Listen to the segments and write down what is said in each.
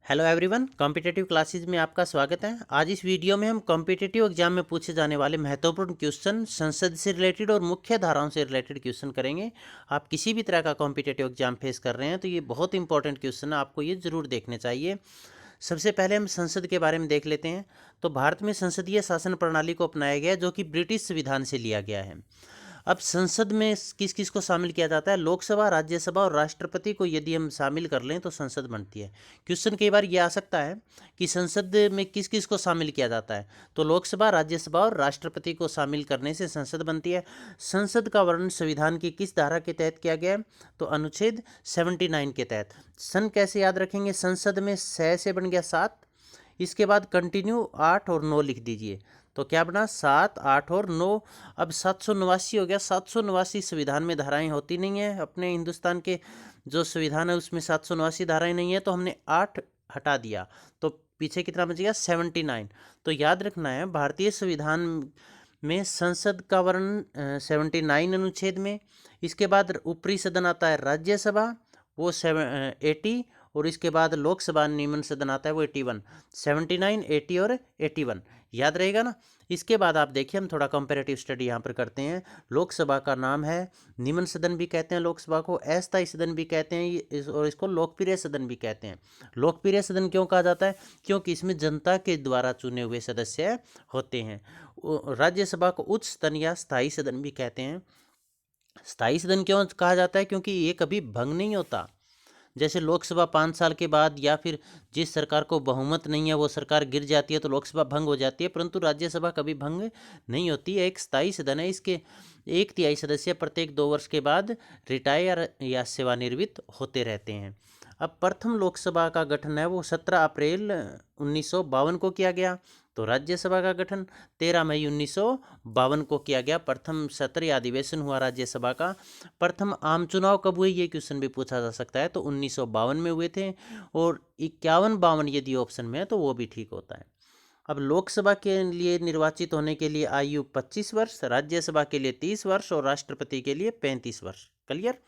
Hello everyone, competitive classes में आपका स्वागत है। आज इस वीडियो में हम कॉम्पिटिटिव एग्जाम में पूछे जाने वाले महत्वपूर्ण क्वेश्चन, संसद से रिलेटेड और मुख्य धाराओं से रिलेटेड क्वेश्चन करेंगे। आप किसी भी तरह का कॉम्पिटिटिव एग्जाम फेस कर रहे हैं तो ये बहुत इंपॉर्टेंट क्वेश्चन है, आपको ये जरूर देखने चाहिए। सबसे पहले हम संसद के बारे में देख लेते हैं। तो भारत में संसदीय शासन प्रणाली को अपनाया गया है, जो कि ब्रिटिश संविधान से लिया गया है। अब संसद में किस किस को शामिल किया जाता है? लोकसभा, राज्यसभा और राष्ट्रपति को यदि हम शामिल कर लें तो संसद बनती है। क्वेश्चन कई बार ये आ सकता है कि संसद में किस किस को शामिल किया जाता है। तो लोकसभा, राज्यसभा और राष्ट्रपति को शामिल करने से संसद बनती है। संसद का वर्णन संविधान की किस धारा के तहत किया गया है? तो अनुच्छेद 79 के तहत। सन कैसे याद रखेंगे? संसद में 6 से बन गया 7, इसके बाद कंटिन्यू 8 और 9 लिख दीजिए। तो क्या बना? 7, 8 और 9। अब 789 हो गया। 789 संविधान में धाराएं होती नहीं है। अपने हिंदुस्तान के जो संविधान है उसमें 789 धाराएं नहीं है, तो हमने 8 हटा दिया। तो पीछे कितना बच गया? 79। तो याद रखना है, भारतीय संविधान में संसद का वर्णन 79 अनुच्छेद में। इसके बाद ऊपरी सदन आता है राज्यसभा, वो 80, और इसके बाद लोकसभा निम्न सदन आता है वो 81। 79, 80 और 81 याद रहेगा ना। इसके बाद आप देखिए, हम थोड़ा कंपैरेटिव स्टडी यहाँ पर करते हैं। लोकसभा का नाम है, निम्न सदन भी कहते हैं लोकसभा को, अस्थायी सदन भी कहते हैं, और इसको लोकप्रिय सदन भी कहते हैं। लोकप्रिय सदन क्यों कहा जाता है? क्योंकि इसमें जनता के द्वारा चुने हुए सदस्य होते हैं। राज्यसभा को उच्च सदन या स्थायी सदन भी कहते हैं। स्थायी सदन क्यों कहा जाता है? क्योंकि ये कभी भंग नहीं होता। जैसे लोकसभा 5 साल के बाद, या फिर जिस सरकार को बहुमत नहीं है वो सरकार गिर जाती है तो लोकसभा भंग हो जाती है, परंतु राज्यसभा कभी भंग नहीं होती है। एक स्थायी सदन है, इसके 1/3 सदस्य प्रत्येक 2 वर्ष के बाद रिटायर या सेवानिवृत्त होते रहते हैं। अब प्रथम लोकसभा का गठन है वो 17 अप्रैल 1952 को किया गया। तो राज्यसभा का गठन 13 मई 1952 को किया गया। प्रथम सत्र या अधिवेशन हुआ राज्यसभा का। प्रथम आम चुनाव कब हुए, ये क्वेश्चन भी पूछा जा सकता है। तो 1952 में हुए थे, और 51-52 यदि ऑप्शन में है तो वो भी ठीक होता है। अब लोकसभा के लिए निर्वाचित होने के लिए आयु 25 वर्ष, राज्यसभा के लिए 30 वर्ष और राष्ट्रपति के लिए 35 वर्ष। क्लियर?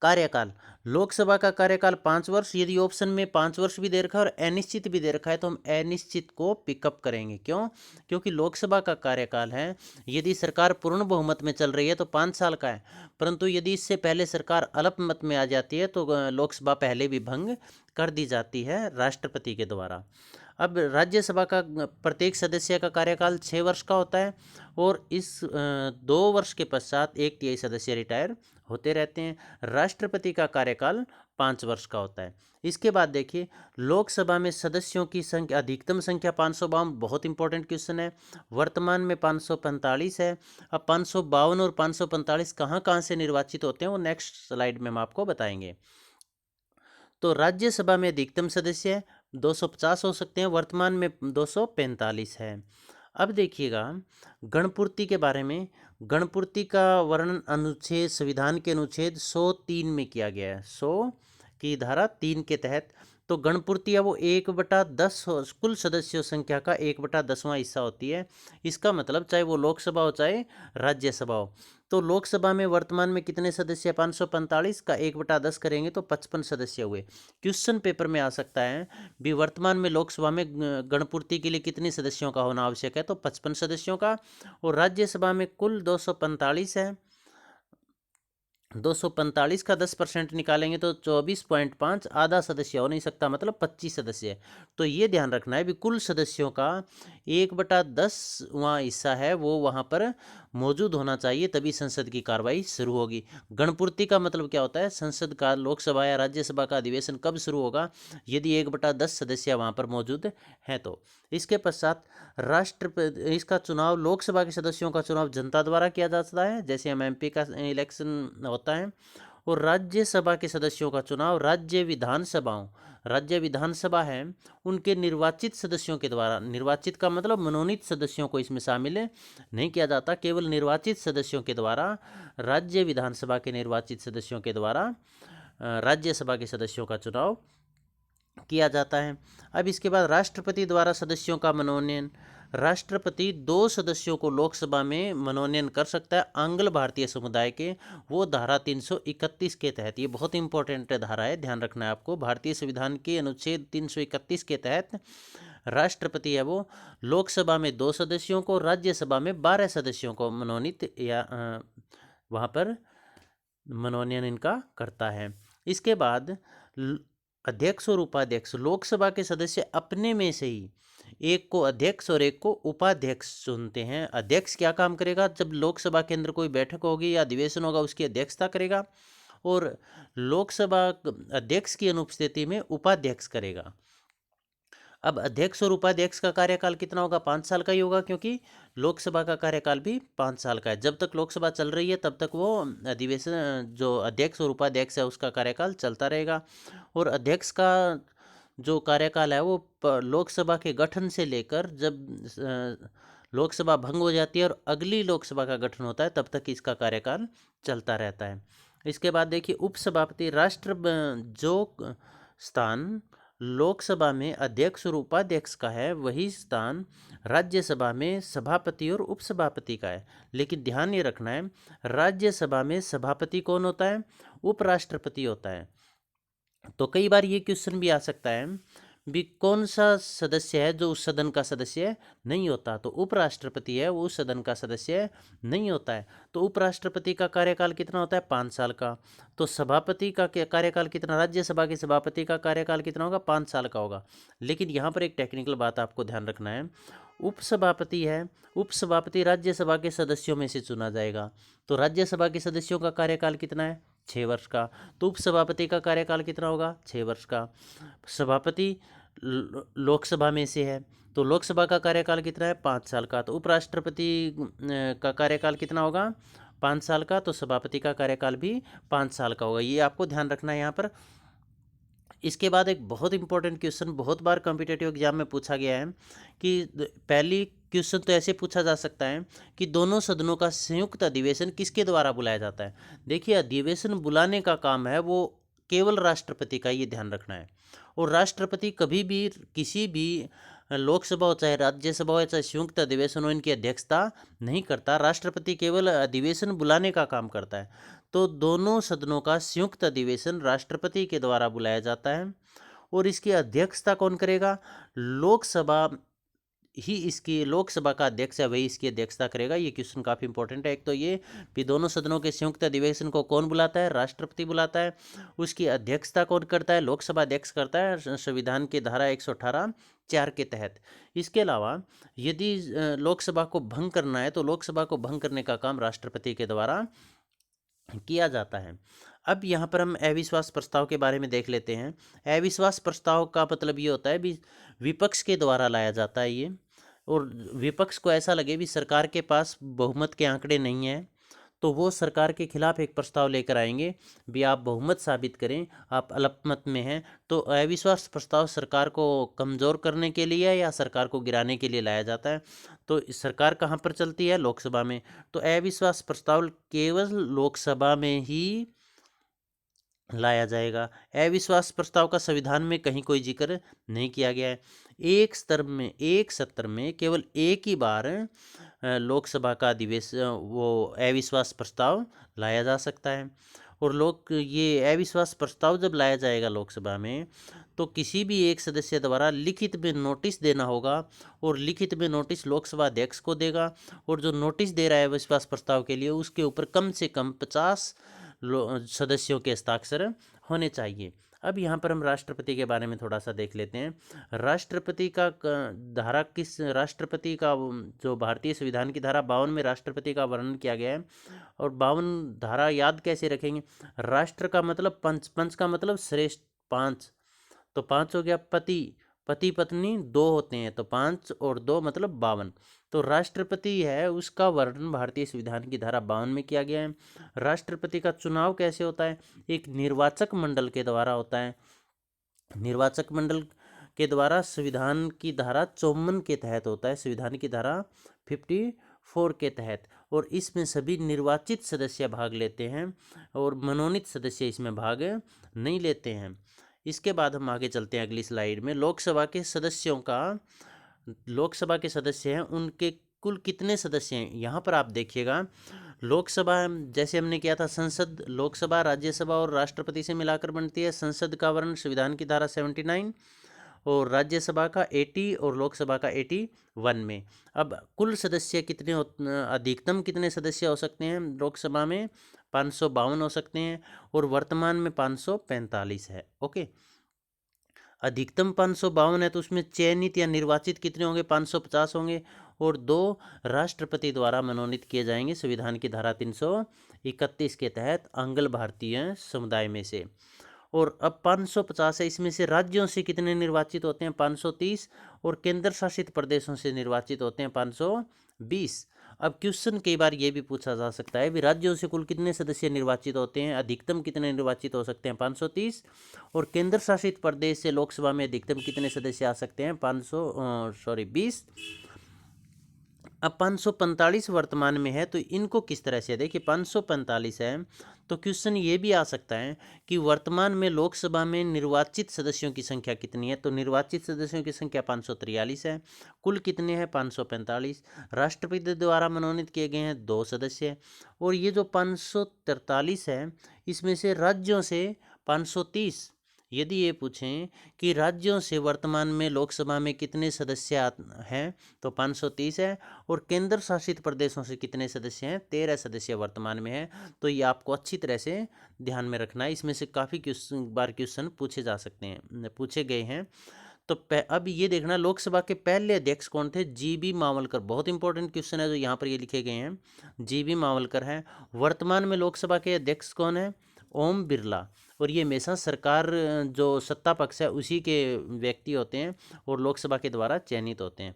कार्यकाल, लोकसभा का कार्यकाल 5 वर्ष। यदि ऑप्शन में 5 वर्ष भी दे रखा है और अनिश्चित भी दे रखा है तो हम अनिश्चित को पिकअप करेंगे। क्यों? क्योंकि लोकसभा का कार्यकाल है, यदि सरकार पूर्ण बहुमत में चल रही है तो 5 साल का है, परंतु यदि इससे पहले सरकार अल्पमत में आ जाती है तो लोकसभा पहले भी भंग कर दी जाती है राष्ट्रपति के द्वारा। अब राज्यसभा का प्रत्येक सदस्य का कार्यकाल 6 वर्ष का होता है, और इस 2 वर्ष के पश्चात 1/3 सदस्य रिटायर होते रहते हैं। राष्ट्रपति का कार्यकाल 5 वर्ष का होता है। इसके बाद देखिए, लोकसभा में सदस्यों की संख्या, अधिकतम संख्या 552। बहुत इंपॉर्टेंट क्वेश्चन है। वर्तमान में 545 है। अब 552 और 545 कहाँ कहाँ से निर्वाचित होते हैं वो नेक्स्ट स्लाइड में हम आपको बताएंगे। तो राज्यसभा में अधिकतम सदस्य 250 हो सकते हैं, वर्तमान में 245 है। अब देखिएगा गणपूर्ति के बारे में। गणपूर्ति का वर्णन अनुच्छेद, संविधान के अनुच्छेद 103 में किया गया है, 100 की धारा 3 के तहत। तो गणपूर्ति है वो 1/10 कुल सदस्यों संख्या का 1/10वां हिस्सा होती है। इसका मतलब चाहे वो लोकसभा हो चाहे राज्यसभा हो। तो लोकसभा में वर्तमान में कितने सदस्य? 545 का 1/10 करेंगे तो 55 सदस्य हुए। क्वेश्चन पेपर में आ सकता है भी, वर्तमान में लोकसभा में गणपूर्ति के लिए कितने सदस्यों का होना आवश्यक है? तो 55 सदस्यों का। और राज्यसभा में कुल 245 है। 245 का 10% निकालेंगे तो 24.5, आधा सदस्य हो नहीं सकता, मतलब 25 सदस्य। तो ये ध्यान रखना है भी कुल सदस्यों का 1/10वां हिस्सा है वो वहाँ पर मौजूद होना चाहिए, तभी संसद की कार्रवाई शुरू होगी। गणपूर्ति का मतलब क्या होता है? संसद का, लोकसभा या राज्यसभा का अधिवेशन कब शुरू होगा? यदि 1/10 सदस्य वहाँ पर मौजूद हैं तो। इसके पश्चात राष्ट्रपति, इसका चुनाव, लोकसभा के सदस्यों का चुनाव जनता द्वारा किया जाता है, जैसे हम एमपी का इलेक्शन होता है। और राज्यसभा के सदस्यों का चुनाव राज्य विधानसभा है उनके निर्वाचित सदस्यों के द्वारा। निर्वाचित का मतलब मनोनीत सदस्यों को इसमें शामिल नहीं किया जाता, केवल निर्वाचित सदस्यों के द्वारा, राज्य विधानसभा के निर्वाचित सदस्यों के द्वारा राज्यसभा के सदस्यों का चुनाव किया जाता है। अब इसके बाद राष्ट्रपति द्वारा सदस्यों का मनोनयन। राष्ट्रपति 2 सदस्यों को लोकसभा में मनोनयन कर सकता है आंग्ल भारतीय समुदाय के, वो धारा 331 के तहत। ये बहुत इंपॉर्टेंट धारा है, ध्यान रखना है आपको। भारतीय संविधान के अनुच्छेद 331 के तहत राष्ट्रपति है वो लोकसभा में 2 सदस्यों को, राज्यसभा में 12 सदस्यों को मनोनीत या वहाँ पर मनोनयन इनका करता है। इसके बाद अध्यक्ष और उपाध्यक्ष, लोकसभा के सदस्य अपने में से ही एक को अध्यक्ष और एक को उपाध्यक्ष चुनते हैं। अध्यक्ष क्या काम करेगा? जब लोकसभा के अंदर कोई बैठक होगी या अधिवेशन होगा उसकी अध्यक्षता करेगा, और लोकसभा अध्यक्ष की अनुपस्थिति में उपाध्यक्ष करेगा। अब अध्यक्ष और उपाध्यक्ष का कार्यकाल कितना होगा? 5 साल का ही होगा, क्योंकि लोकसभा का कार्यकाल भी 5 साल का है। जब तक लोकसभा चल रही है तब तक वो अधिवेशन, जो अध्यक्ष और उपाध्यक्ष है उसका कार्यकाल चलता रहेगा। और अध्यक्ष का जो कार्यकाल है वो लोकसभा के गठन से लेकर जब लोकसभा भंग हो जाती है और अगली लोकसभा का गठन होता है तब तक इसका कार्यकाल चलता रहता है। इसके बाद देखिए उपसभापति, जो स्थान लोकसभा में अध्यक्ष और उपाध्यक्ष का है वही स्थान राज्यसभा में सभापति और उपसभापति का है। लेकिन ध्यान ये रखना है, राज्यसभा में सभापति कौन होता है? उपराष्ट्रपति होता है। तो कई बार ये क्वेश्चन भी आ सकता है भी कौन सा सदस्य है जो उस सदन का सदस्य नहीं होता? तो उपराष्ट्रपति है वो उस सदन का सदस्य नहीं होता है। तो उपराष्ट्रपति का कार्यकाल कितना होता है? 5 साल का। तो सभापति का कार्यकाल कितना? राज्यसभा के सभापति का कार्यकाल कितना होगा? 5 साल का होगा। लेकिन यहाँ पर एक टेक्निकल बात आपको ध्यान रखना है, उपसभापति है, उपसभापति राज्यसभा के सदस्यों में से चुना जाएगा। तो राज्यसभा के सदस्यों का कार्यकाल कितना है? 6 वर्ष का। तो उपसभापति का कार्यकाल कितना होगा? 6 वर्ष का। सभापति लोकसभा में से है तो लोकसभा का कार्यकाल कितना है? 5 साल का। तो उपराष्ट्रपति का कार्यकाल कितना होगा? 5 साल का। तो सभापति का कार्यकाल भी 5 साल का होगा। ये आपको ध्यान रखना है यहाँ पर। इसके बाद एक बहुत इंपॉर्टेंट क्वेश्चन बहुत बार कॉम्पिटिटिव एग्जाम में पूछा गया है कि पहली क्वेश्चन तो ऐसे पूछा जा सकता है कि दोनों सदनों का संयुक्त अधिवेशन किसके द्वारा बुलाया जाता है? देखिए अधिवेशन बुलाने का काम है वो केवल राष्ट्रपति का, ये ध्यान रखना है। और राष्ट्रपति कभी भी किसी भी लोकसभा हो चाहे राज्यसभा हो चाहे संयुक्त अधिवेशन हो इनकी अध्यक्षता नहीं करता। राष्ट्रपति केवल अधिवेशन बुलाने का काम करता है। तो दोनों सदनों का संयुक्त अधिवेशन राष्ट्रपति के द्वारा बुलाया जाता है और इसकी अध्यक्षता कौन करेगा? लोकसभा ही इसकी, लोकसभा का अध्यक्ष है वही इसकी अध्यक्षता करेगा। ये क्वेश्चन काफ़ी इंपॉर्टेंट है। एक तो ये कि दोनों सदनों के संयुक्त अधिवेशन को कौन बुलाता है? राष्ट्रपति बुलाता है। उसकी अध्यक्षता कौन करता है? लोकसभा अध्यक्ष करता है, संविधान की धारा 118(4) के तहत। इसके अलावा यदि लोकसभा को भंग करना है तो लोकसभा को भंग करने का काम राष्ट्रपति के द्वारा किया जाता है। अब यहाँ पर हम अविश्वास प्रस्ताव के बारे में देख लेते हैं। अविश्वास प्रस्ताव का मतलब ये होता है भी विपक्ष के द्वारा लाया जाता है ये, और विपक्ष को ऐसा लगे भी सरकार के पास बहुमत के आंकड़े नहीं हैं तो वो सरकार के खिलाफ एक प्रस्ताव लेकर आएंगे भी आप बहुमत साबित करें, आप अल्पमत में हैं। तो अविश्वास प्रस्ताव सरकार को कमज़ोर करने के लिए या सरकार को गिराने के लिए लाया जाता है। तो सरकार कहाँ पर चलती है? लोकसभा में। तो अविश्वास प्रस्ताव केवल लोकसभा में ही लाया जाएगा। अविश्वास प्रस्ताव का संविधान में कहीं कोई जिक्र नहीं किया गया है। एक सत्र में केवल एक ही बार लोकसभा का अधिवेशन वो अविश्वास प्रस्ताव लाया जा सकता है। और ये अविश्वास प्रस्ताव जब लाया जाएगा लोकसभा में तो किसी भी एक सदस्य द्वारा लिखित में नोटिस देना होगा, और लिखित में नोटिस लोकसभा अध्यक्ष को देगा, और जो नोटिस दे रहा है अविश्वास प्रस्ताव के लिए उसके ऊपर कम से कम 50 सदस्यों के हस्ताक्षर होने चाहिए। अब यहाँ पर हम राष्ट्रपति के बारे में थोड़ा सा देख लेते हैं। राष्ट्रपति का जो भारतीय संविधान की धारा 52 में राष्ट्रपति का वर्णन किया गया है। और 52 धारा याद कैसे रखेंगे? राष्ट्र का मतलब पंच, पंच का मतलब श्रेष्ठ, 5। तो 5 हो गया। पति पत्नी 2 होते हैं तो 5 और 2 मतलब 52। तो राष्ट्रपति है उसका वर्णन भारतीय संविधान की धारा 52 में किया गया है। राष्ट्रपति का चुनाव कैसे होता है? एक निर्वाचक मंडल के द्वारा होता है। निर्वाचक मंडल के द्वारा संविधान की धारा 54 के तहत होता है, संविधान की धारा 54 के तहत। और इसमें सभी निर्वाचित सदस्य भाग लेते हैं और मनोनीत सदस्य इसमें भाग नहीं लेते हैं। इसके बाद हम आगे चलते हैं अगली स्लाइड में। लोकसभा के सदस्यों का लोकसभा के सदस्य हैं उनके कुल कितने सदस्य हैं। यहाँ पर आप देखिएगा, लोकसभा जैसे हमने किया था, संसद, लोकसभा, राज्यसभा और राष्ट्रपति से मिलाकर बनती है। संसद का वर्ण संविधान की धारा 79 और राज्यसभा का 80 और लोकसभा का 81 में। अब कुल सदस्य कितने अधिकतम कितने सदस्य हो सकते हैं लोकसभा में? 552 हो सकते हैं और वर्तमान में 545 है। ओके, अधिकतम 552 है तो उसमें चयनित या निर्वाचित कितने होंगे? 550 होंगे और 2 राष्ट्रपति द्वारा मनोनीत किए जाएंगे संविधान की धारा 331 के तहत आंग्ल भारतीय समुदाय में से। और अब 550 है, इसमें से राज्यों से कितने निर्वाचित होते हैं? 530 और केंद्र शासित प्रदेशों से निर्वाचित होते हैं 520। अब क्वेश्चन कई बार ये भी पूछा जा सकता है भी राज्यों से कुल कितने सदस्य निर्वाचित होते हैं, अधिकतम कितने निर्वाचित हो सकते हैं? 530 और केंद्र शासित प्रदेश से लोकसभा में अधिकतम कितने सदस्य आ सकते हैं? 20। अब 545 वर्तमान में है तो इनको किस तरह से, देखिए 545 है तो क्वेश्चन ये भी आ सकता है कि वर्तमान में लोकसभा में निर्वाचित सदस्यों की संख्या कितनी है। तो निर्वाचित सदस्यों की संख्या 543 है, कुल कितने हैं? 545। राष्ट्रपति द्वारा मनोनीत किए गए हैं 2 सदस्य और ये जो 543 है इसमें से राज्यों से 530। यदि ये पूछें कि राज्यों से वर्तमान में लोकसभा में कितने सदस्य हैं तो 530 है और केंद्र शासित प्रदेशों से कितने सदस्य हैं? 13 सदस्य वर्तमान में है। तो ये आपको अच्छी तरह से ध्यान में रखना है, इसमें से काफ़ी क्वेश्चन पूछे जा सकते हैं, पूछे गए हैं। तो अब ये देखना, लोकसभा के पहले अध्यक्ष कौन थे? जीबी मावलकर। बहुत इंपॉर्टेंट क्वेश्चन है जो यहाँ पर ये लिखे गए हैं, जीबी मावलकर हैं। वर्तमान में लोकसभा के अध्यक्ष कौन है? ओम बिरला। और ये हमेशा सरकार जो सत्ता पक्ष है उसी के व्यक्ति होते हैं और लोकसभा के द्वारा चयनित होते हैं।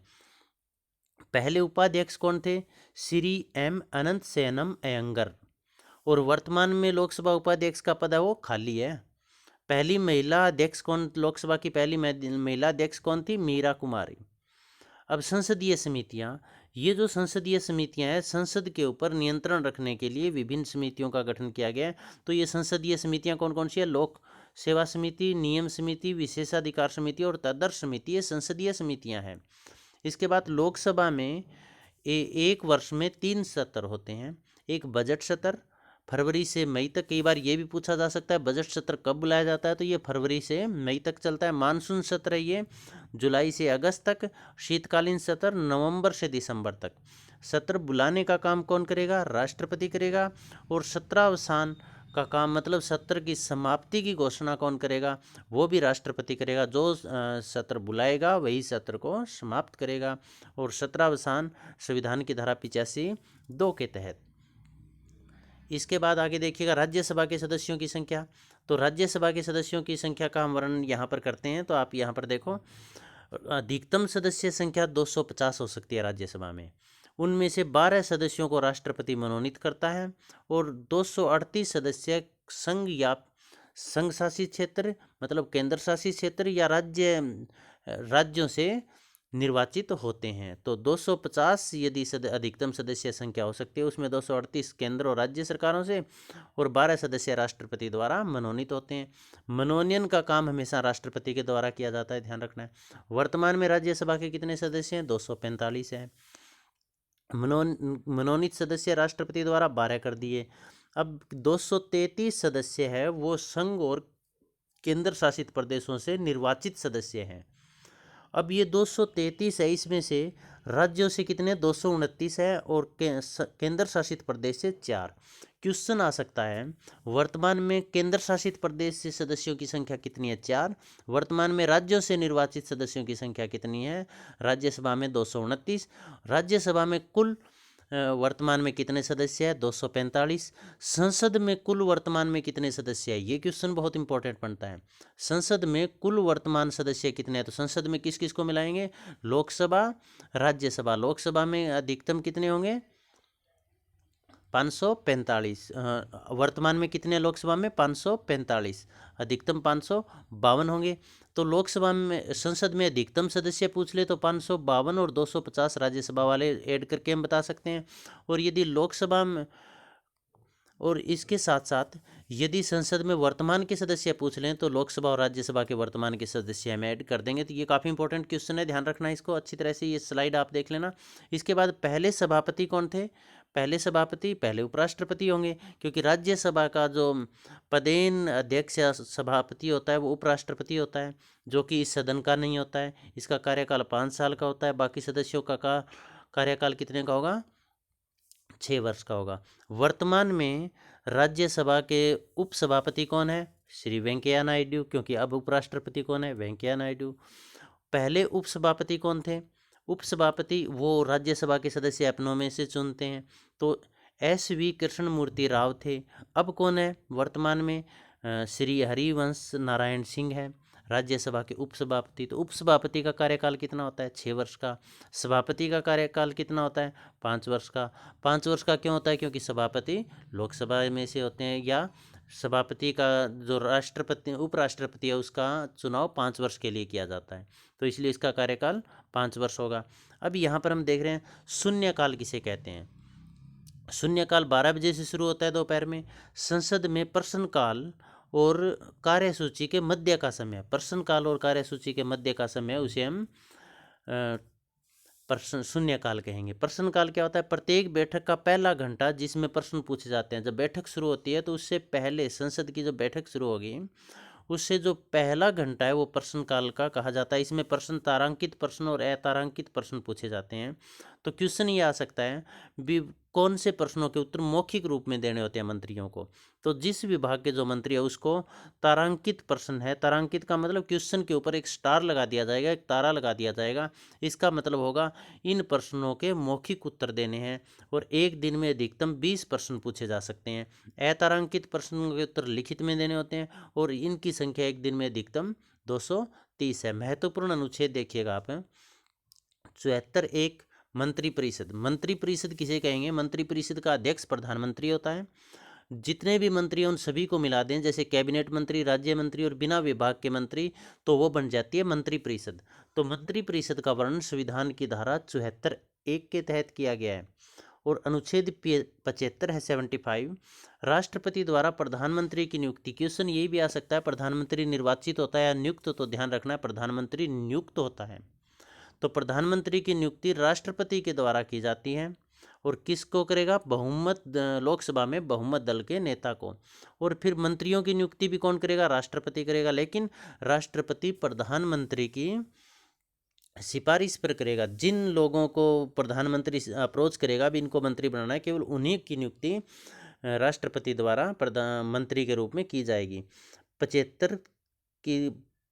पहले उपाध्यक्ष कौन थे? श्री एम अनंत सेनम अयंगर। और वर्तमान में लोकसभा उपाध्यक्ष का पद है वो खाली है। पहली महिला अध्यक्ष कौन? लोकसभा की पहली महिला अध्यक्ष कौन थी? मीरा कुमारी। अब संसदीय समितियां, ये जो संसदीय समितियां हैं संसद के ऊपर नियंत्रण रखने के लिए विभिन्न समितियों का गठन किया गया है। तो ये संसदीय समितियां कौन कौन सी है? लोक सेवा समिति, नियम समिति, विशेषाधिकार समिति और तदर्श समिति, ये संसदीय समितियां हैं। इसके बाद लोकसभा में एक वर्ष में 3 सत्र होते हैं। एक बजट सत्र फरवरी से मई तक, कई बार ये भी पूछा जा सकता है बजट सत्र कब बुलाया जाता है, तो ये फरवरी से मई तक चलता है। मानसून सत्र ये जुलाई से अगस्त तक। शीतकालीन सत्र नवंबर से दिसंबर तक। सत्र बुलाने का काम कौन करेगा? राष्ट्रपति करेगा। और सत्रावसान का काम, मतलब सत्र की समाप्ति की घोषणा कौन करेगा? वो भी राष्ट्रपति करेगा। जो सत्र बुलाएगा वही सत्र को समाप्त करेगा। और सत्रावसान संविधान की धारा 85(2) के तहत। इसके बाद आगे देखिएगा राज्यसभा के सदस्यों की संख्या। तो राज्यसभा के सदस्यों की संख्या का हम वर्णन यहाँ पर करते हैं। तो आप यहाँ पर देखो, अधिकतम सदस्य संख्या 250 हो सकती है राज्यसभा में। उनमें से 12 सदस्यों को राष्ट्रपति मनोनीत करता है और 238 सदस्य संघ या संघ शासित क्षेत्र, मतलब केंद्र शासित क्षेत्र या राज्यों से निर्वाचित होते हैं। तो 250 यदि अधिकतम सदस्य संख्या हो सकती है, उसमें 238 केंद्र और राज्य सरकारों से और 12 सदस्य राष्ट्रपति द्वारा मनोनीत होते हैं। मनोनयन का काम हमेशा राष्ट्रपति के द्वारा किया जाता है, ध्यान रखना है। वर्तमान में राज्यसभा के कितने सदस्य हैं? 245 हैं। मनोनीत सदस्य राष्ट्रपति द्वारा 12 कर दिए। अब 233 सदस्य है वो संघ और केंद्र शासित प्रदेशों से निर्वाचित सदस्य हैं। अब ये 233 है, इसमें से राज्यों से कितने? 229 है और केंद्र शासित प्रदेश से 4। क्वेश्चन आ सकता है वर्तमान में केंद्र शासित प्रदेश से सदस्यों की संख्या कितनी है? 4। वर्तमान में राज्यों से निर्वाचित सदस्यों की संख्या कितनी है? राज्यसभा में 229। राज्यसभा में कुल वर्तमान में कितने सदस्य हैं? 245। संसद में कुल वर्तमान में कितने सदस्य हैं? ये क्वेश्चन बहुत इंपॉर्टेंट बनता है। संसद में कुल वर्तमान सदस्य कितने हैं? तो संसद में किस किस को मिलाएंगे? लोकसभा, राज्यसभा। लोकसभा में अधिकतम कितने होंगे? 545। वर्तमान में कितने लोकसभा में? 545। अधिकतम 552 होंगे। तो लोकसभा में, संसद में अधिकतम सदस्य पूछ ले तो 552 और 250 राज्यसभा वाले ऐड करके हम बता सकते हैं। और यदि लोकसभा में और इसके साथ साथ यदि संसद में वर्तमान के सदस्य पूछ लें तो लोकसभा और राज्यसभा के वर्तमान के सदस्य हम ऐड कर देंगे। तो ये काफ़ी इंपॉर्टेंट क्वेश्चन है, ध्यान रखना इसको अच्छी तरह से, ये स्लाइड आप देख लेना। इसके बाद पहले सभापति कौन थे? पहले सभापति पहले उपराष्ट्रपति होंगे, क्योंकि राज्यसभा का जो पदेन अध्यक्ष या सभापति होता है वो उपराष्ट्रपति होता है, जो कि इस सदन का नहीं होता है। इसका कार्यकाल 5 साल का होता है। बाकी सदस्यों का कार्यकाल कितने का होगा? 6 वर्ष का होगा। वर्तमान में राज्यसभा के उपसभापति कौन है? श्री वेंकैया नायडू, क्योंकि अब उपराष्ट्रपति कौन है? वेंकैया नायडू। पहले उपसभापति कौन थे? उपसभापति वो राज्यसभा के सदस्य अपनों में से चुनते हैं, तो SV कृष्णमूर्ति राव थे। अब कौन है वर्तमान में? श्री हरिवंश नारायण सिंह है राज्यसभा के उपसभापति। तो उपसभापति का कार्यकाल कितना होता है? 6 वर्ष का। सभापति का कार्यकाल कितना होता है? 5 वर्ष का। 5 वर्ष का क्यों होता है? क्योंकि सभापति लोकसभा में से होते हैं, या सभापति का जो राष्ट्रपति उपराष्ट्रपति है उसका चुनाव 5 वर्ष के लिए किया जाता है, तो इसलिए इसका कार्यकाल 5 वर्ष होगा। अब यहाँ पर हम देख रहे हैं शून्यकाल किसे कहते हैं। शून्यकाल 12 बजे से शुरू होता है दोपहर में। संसद में प्रश्नकाल और कार्यसूची के मध्य का समय, प्रश्नकाल और कार्यसूची के मध्य का समय, उसे हम प्रश्न शून्यकाल कहेंगे। प्रश्नकाल क्या होता है? प्रत्येक बैठक का पहला घंटा जिसमें प्रश्न पूछे जाते हैं। जब बैठक शुरू होती है तो उससे पहले संसद की जो बैठक शुरू होगी उससे जो पहला घंटा है वो प्रश्नकाल का कहा जाता है। इसमें प्रश्न, तारांकित प्रश्न और अतारांकित प्रश्न पूछे जाते हैं। तो क्वेश्चन ये आ सकता है कौन से प्रश्नों के उत्तर मौखिक रूप में देने होते हैं मंत्रियों को। तो जिस विभाग के जो मंत्री है उसको तारांकित प्रश्न है, तारांकित का मतलब क्वेश्चन के ऊपर एक स्टार लगा दिया जाएगा, एक तारा लगा दिया जाएगा। इसका मतलब होगा इन प्रश्नों के मौखिक उत्तर देने हैं, और एक दिन में अधिकतम 20 प्रश्न पूछे जा सकते हैं। अतारांकित प्रश्नों के उत्तर लिखित में देने होते हैं, और इनकी संख्या एक दिन में अधिकतम 230 है। महत्वपूर्ण अनुच्छेद देखिएगा आप, 74(1) मंत्रिपरिषद। मंत्रिपरिषद किसे कहेंगे? मंत्रिपरिषद का अध्यक्ष प्रधानमंत्री होता है। जितने भी मंत्री हैं उन सभी को मिला दें, जैसे कैबिनेट मंत्री, राज्य मंत्री और बिना विभाग के मंत्री, तो वो बन जाती है मंत्रिपरिषद। तो मंत्रिपरिषद का वर्णन संविधान की धारा 74(1) के तहत किया गया है। और अनुच्छेद 75 है, 75, राष्ट्रपति द्वारा प्रधानमंत्री की नियुक्ति। क्वेश्चन ये भी आ सकता है प्रधानमंत्री निर्वाचित होता है या नियुक्त? तो ध्यान रखना है प्रधानमंत्री नियुक्त होता है। तो प्रधानमंत्री की नियुक्ति राष्ट्रपति के द्वारा की जाती है, और किसको करेगा? बहुमत, लोकसभा में बहुमत दल के नेता को। और फिर मंत्रियों की नियुक्ति भी कौन करेगा? राष्ट्रपति करेगा, लेकिन राष्ट्रपति प्रधानमंत्री की सिफारिश पर करेगा। जिन लोगों को प्रधानमंत्री अप्रोच करेगा भी इनको मंत्री बनाना है, केवल उन्हीं की नियुक्ति राष्ट्रपति द्वारा प्रधानमंत्री के रूप में की जाएगी।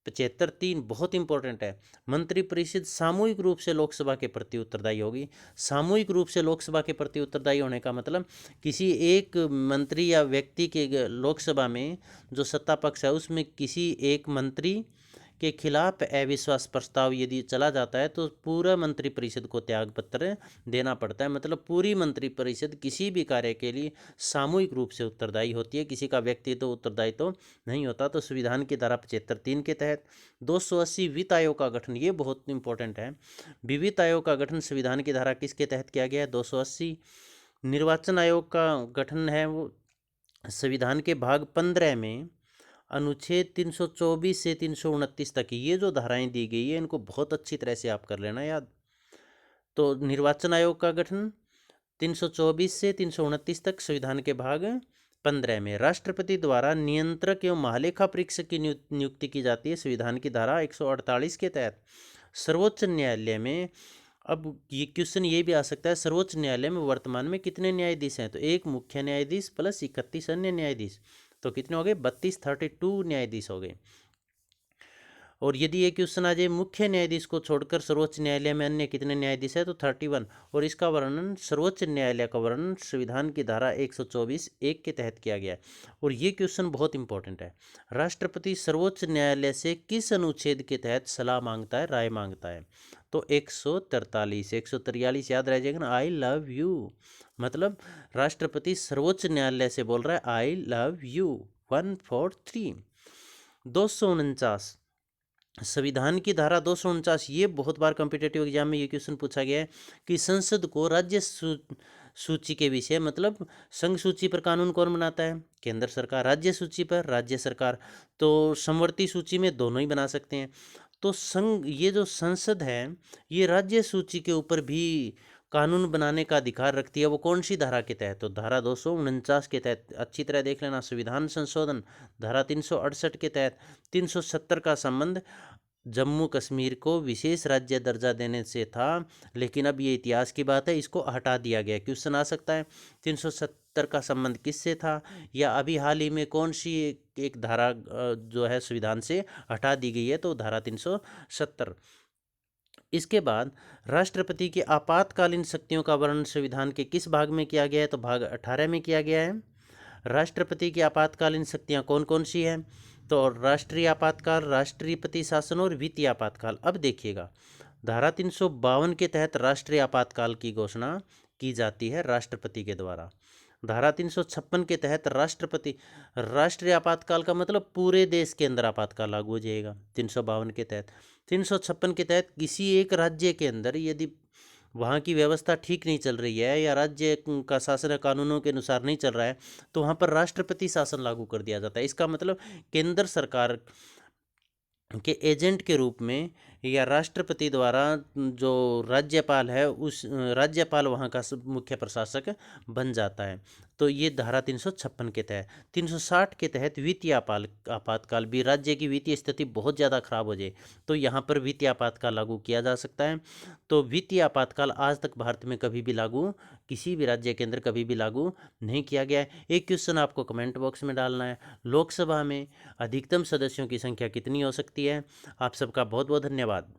75(3) बहुत इंपॉर्टेंट है। मंत्रिपरिषद सामूहिक रूप से लोकसभा के प्रति उत्तरदायी होगी। सामूहिक रूप से लोकसभा के प्रति उत्तरदायी होने का मतलब किसी एक मंत्री या व्यक्ति के लोकसभा में जो सत्ता पक्ष है उसमें किसी एक मंत्री के खिलाफ अविश्वास प्रस्ताव यदि चला जाता है तो पूरा मंत्रिपरिषद को त्यागपत्र देना पड़ता है। मतलब पूरी मंत्रिपरिषद किसी भी कार्य के लिए सामूहिक रूप से उत्तरदायी होती है, किसी का व्यक्तिगत तो उत्तरदायी तो नहीं होता। तो संविधान की धारा 75(3) के तहत 280 वित्त आयोग का गठन, ये बहुत इंपॉर्टेंट है। वित्त आयोग का गठन संविधान की धारा किसके तहत किया गया है? 280। निर्वाचन आयोग का गठन है वो संविधान के भाग 15 में अनुच्छेद 324 से 329 तक की ये जो धाराएं दी गई है इनको बहुत अच्छी तरह से आप कर लेना याद। तो निर्वाचन आयोग का गठन 324 से 329 तक संविधान के भाग 15 में। राष्ट्रपति द्वारा नियंत्रक एवं महालेखा परीक्षक की नियुक्ति की जाती है संविधान की धारा 148 के तहत। सर्वोच्च न्यायालय में, अब ये क्वेश्चन ये भी आ सकता है, सर्वोच्च न्यायालय में वर्तमान में कितने न्यायाधीश हैं? तो एक मुख्य न्यायाधीश प्लस 31 अन्य न्यायाधीश, तो कितने हो गए? 32 न्यायाधीश हो गए। और यदि ये क्वेश्चन आ जाए मुख्य न्यायाधीश को छोड़कर सर्वोच्च न्यायालय में अन्य कितने न्यायाधीश है? तो 31। और इसका वर्णन, सर्वोच्च न्यायालय का वर्णन संविधान की धारा 124(1) के तहत किया गया है। और ये क्वेश्चन बहुत इंपॉर्टेंट है। राष्ट्रपति सर्वोच्च न्यायालय से किस अनुच्छेद के तहत सलाह मांगता है, राय मांगता है? तो 143, 143 याद रह जाएगा ना, आई लव यू। मतलब राष्ट्रपति सर्वोच्च न्यायालय से बोल रहा है आई लव यू। 143। 249 संविधान की धारा 249, ये बहुत बार कॉम्पिटिटिव एग्जाम में ये क्वेश्चन पूछा गया है कि संसद को राज्य सूची के विषय, मतलब संघ सूची पर कानून कौन बनाता है? केंद्र सरकार। राज्य सूची पर राज्य सरकार। तो समवर्ती सूची में दोनों ही बना सकते हैं। तो संघ, ये जो संसद है, ये राज्य सूची के ऊपर भी कानून बनाने का अधिकार रखती है। वो कौन सी धारा के तहत? तो धारा 249 के तहत। अच्छी तरह देख लेना, संविधान संशोधन धारा 368 के तहत। 370 का संबंध जम्मू कश्मीर को विशेष राज्य दर्जा देने से था, लेकिन अब ये इतिहास की बात है, इसको हटा दिया गया। क्वेश्चन आ सकता है 370 का संबंध किससे था, या अभी हाल ही में कौन सी एक धारा जो है संविधान से हटा दी गई है? तो धारा 370। इसके बाद राष्ट्रपति की आपातकालीन शक्तियों का वर्णन संविधान के किस भाग में किया गया है? तो भाग 18 में किया गया है। राष्ट्रपति की आपातकालीन शक्तियां कौन कौन सी हैं? तो राष्ट्रीय आपातकाल, राष्ट्रपति शासन और वित्तीय आपातकाल। अब देखिएगा, धारा 352 के तहत राष्ट्रीय आपातकाल की घोषणा की जाती है राष्ट्रपति के द्वारा। धारा 356 के तहत राष्ट्रीय आपातकाल का मतलब पूरे देश के अंदर आपातकाल लागू हो जाएगा। 352 के तहत। 356 के तहत किसी एक राज्य के अंदर यदि वहाँ की व्यवस्था ठीक नहीं चल रही है, या राज्य का शासन कानूनों के अनुसार नहीं चल रहा है, तो वहाँ पर राष्ट्रपति शासन लागू कर दिया जाता है। इसका मतलब केंद्र सरकार के एजेंट के रूप में, या राष्ट्रपति द्वारा जो राज्यपाल है, उस राज्यपाल वहाँ का मुख्य प्रशासक बन जाता है। तो ये धारा 356 के तहत। 360 के तहत वित्तीय आपातकाल भी, राज्य की वित्तीय स्थिति बहुत ज़्यादा खराब हो जाए तो यहाँ पर वित्तीय आपातकाल लागू किया जा सकता है। तो वित्तीय आपातकाल आज तक भारत में कभी भी लागू, किसी भी राज्य के अंदर कभी भी लागू नहीं किया गया है। एक क्वेश्चन आपको कमेंट बॉक्स में डालना है, लोकसभा में अधिकतम सदस्यों की संख्या कितनी हो सकती है? आप सबका बहुत बहुत धन्यवाद।